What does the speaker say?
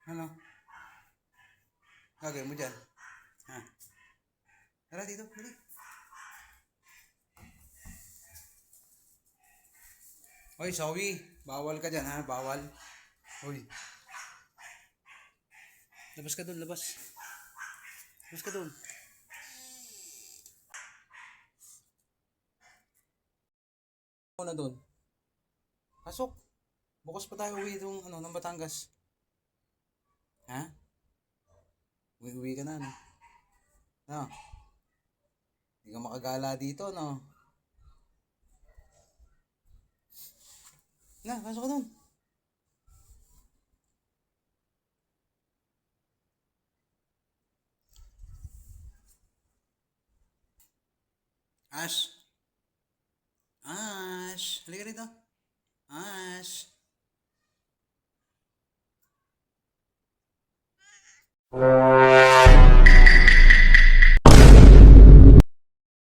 Ano? Gagawin mo dyan? Ha? Tara dito, dali. Hoy, Sawi. Bawal ka dyan, ha? Bawal. Hoy. Labas ka dun, labas. Labas ka dun. Ano na dun? Pasok. Bukas pa tayo uwi itong, ng Batangas. Ha? Uwi ka na, no? No? Hindi ka makagala dito, no? Na, pasok ka dun. Ash. Ash. Halika rito. Ash.